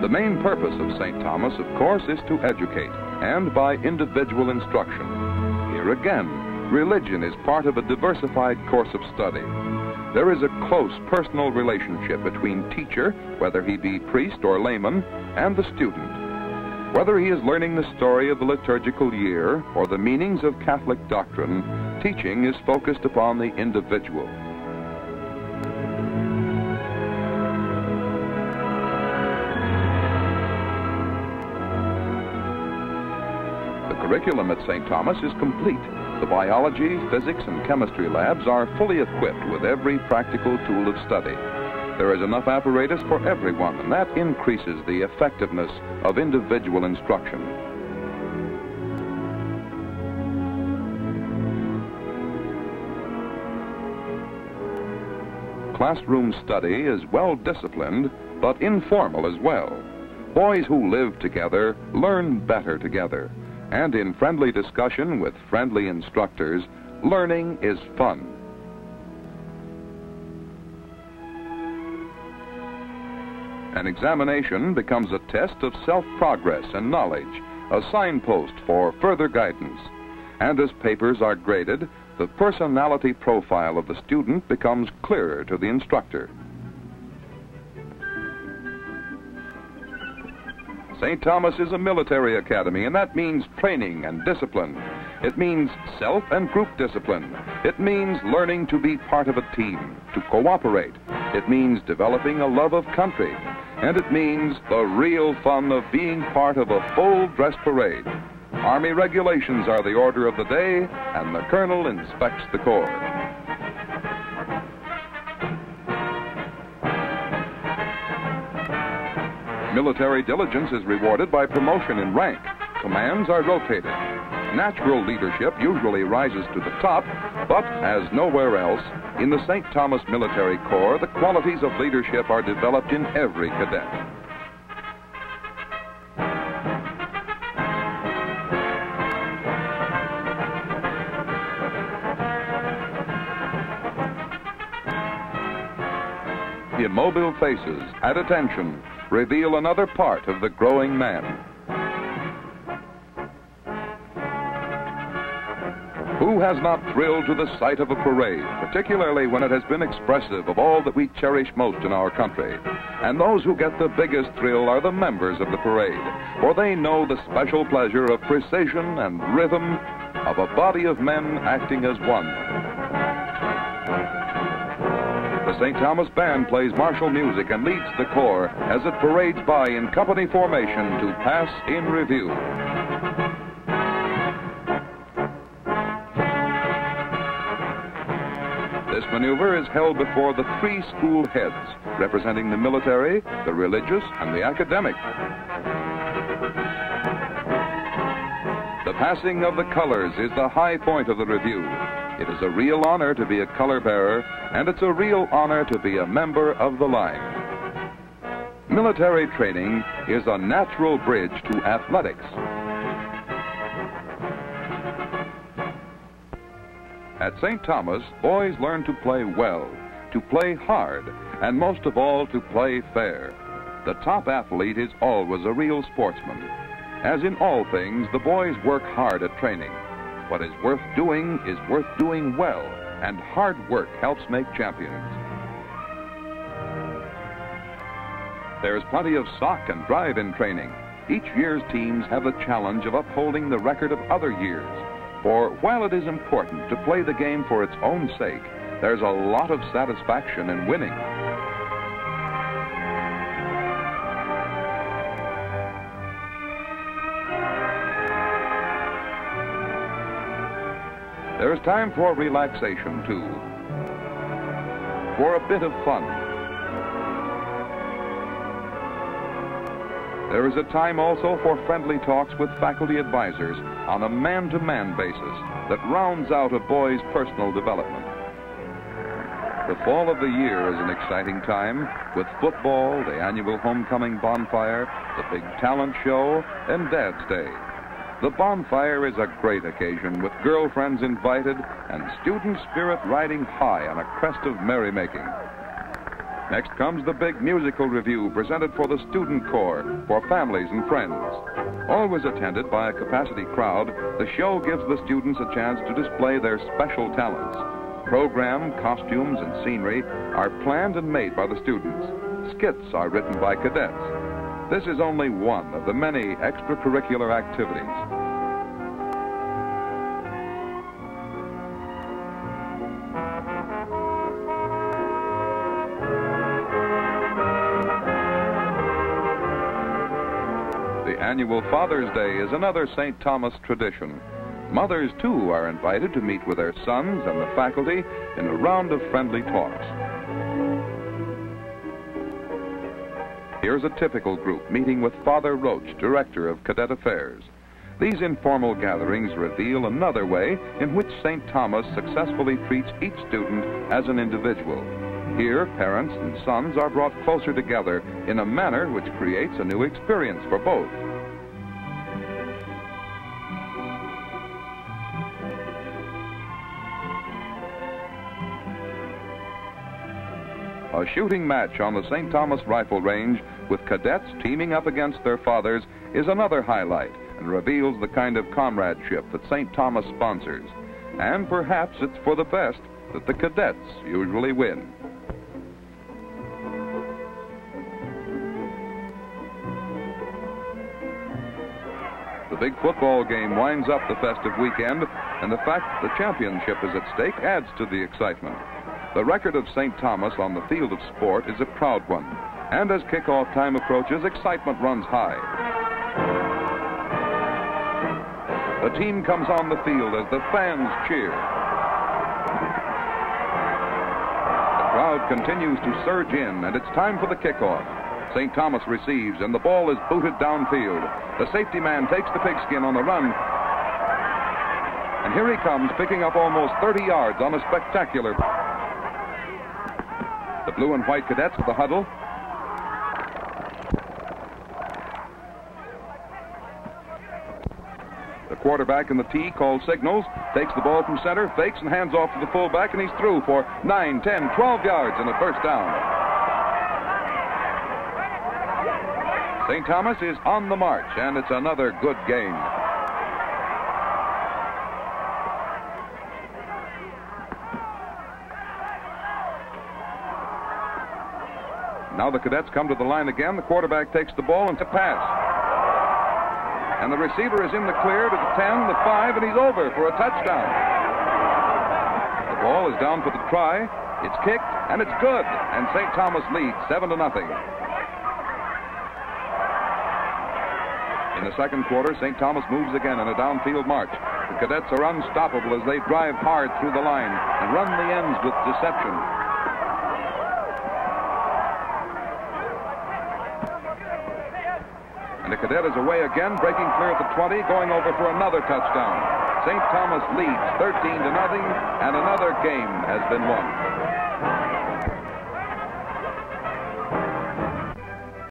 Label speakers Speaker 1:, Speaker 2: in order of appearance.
Speaker 1: The main purpose of St. Thomas, of course, is to educate, and by individual instruction. Here again, religion is part of a diversified course of study. There is a close personal relationship between teacher, whether he be priest or layman, and the student. Whether he is learning the story of the liturgical year or the meanings of Catholic doctrine, teaching is focused upon the individual. The curriculum at St. Thomas is complete. The biology, physics, and chemistry labs are fully equipped with every practical tool of study. There is enough apparatus for everyone, and that increases the effectiveness of individual instruction. Classroom study is well disciplined, but informal as well. Boys who live together learn better together. And in friendly discussion with friendly instructors, learning is fun. An examination becomes a test of self-progress and knowledge, a signpost for further guidance. And as papers are graded, the personality profile of the student becomes clearer to the instructor. St. Thomas is a military academy, and that means training and discipline. It means self and group discipline. It means learning to be part of a team, to cooperate. It means developing a love of country. And it means the real fun of being part of a full dress parade. Army regulations are the order of the day, and the colonel inspects the corps. Military diligence is rewarded by promotion in rank. Commands are rotated. Natural leadership usually rises to the top, but as nowhere else, in the St. Thomas Military Corps, the qualities of leadership are developed in every cadet. The immobile faces, at attention, reveal another part of the growing man. Who has not thrilled to the sight of a parade, particularly when it has been expressive of all that we cherish most in our country? And those who get the biggest thrill are the members of the parade, for they know the special pleasure of precision and rhythm of a body of men acting as one. The St. Thomas Band plays martial music and leads the corps as it parades by in company formation to pass in review. This maneuver is held before the three school heads, representing the military, the religious, and the academic. The passing of the colors is the high point of the review. It is a real honor to be a color bearer, and it's a real honor to be a member of the line. Military training is a natural bridge to athletics. At St. Thomas, boys learn to play well, to play hard, and most of all, to play fair. The top athlete is always a real sportsman. As in all things, the boys work hard at training. What is worth doing well, and hard work helps make champions. There's plenty of sock and drive in training. Each year's teams have the challenge of upholding the record of other years. For while it is important to play the game for its own sake, there's a lot of satisfaction in winning. There's time for relaxation, too, for a bit of fun. There is a time also for friendly talks with faculty advisors on a man-to-man basis that rounds out a boy's personal development. The fall of the year is an exciting time with football, the annual homecoming bonfire, the big talent show, and Dad's Day. The bonfire is a great occasion with girlfriends invited and student spirit riding high on a crest of merrymaking. Next comes the big musical review presented for the student corps, for families and friends. Always attended by a capacity crowd, the show gives the students a chance to display their special talents. Program, costumes, and scenery are planned and made by the students. Skits are written by cadets. This is only one of the many extracurricular activities. The annual Father's Day is another St. Thomas tradition. Mothers, too, are invited to meet with their sons and the faculty in a round of friendly talks. Here's a typical group meeting with Father Roach, Director of Cadet Affairs. These informal gatherings reveal another way in which St. Thomas successfully treats each student as an individual. Here, parents and sons are brought closer together in a manner which creates a new experience for both. A shooting match on the St. Thomas Rifle Range with cadets teaming up against their fathers is another highlight and reveals the kind of comradeship that St. Thomas sponsors. And perhaps it's for the best that the cadets usually win. The big football game winds up the festive weekend, and the fact that the championship is at stake adds to the excitement. The record of St. Thomas on the field of sport is a proud one, and as kickoff time approaches, excitement runs high. The team comes on the field as the fans cheer. The crowd continues to surge in, and it's time for the kickoff. St. Thomas receives, and the ball is booted downfield. The safety man takes the pigskin on the run, and here he comes, picking up almost 30 yards on a spectacular. The blue and white cadets at the huddle. The quarterback in the tee calls signals, takes the ball from center, fakes and hands off to the fullback, and he's through for 9, 10, 12 yards and a first down. St. Thomas is on the march, and it's another good game. Now the cadets come to the line again. The quarterback takes the ball and to pass. And the receiver is in the clear to the 10, the 5, and he's over for a touchdown. The ball is down for the try. It's kicked, and it's good. And St. Thomas leads 7-0. In the second quarter, St. Thomas moves again in a downfield march. The cadets are unstoppable as they drive hard through the line and run the ends with deception. And the cadet is away again, breaking clear at the 20, going over for another touchdown. St. Thomas leads 13-0, and another game has been won.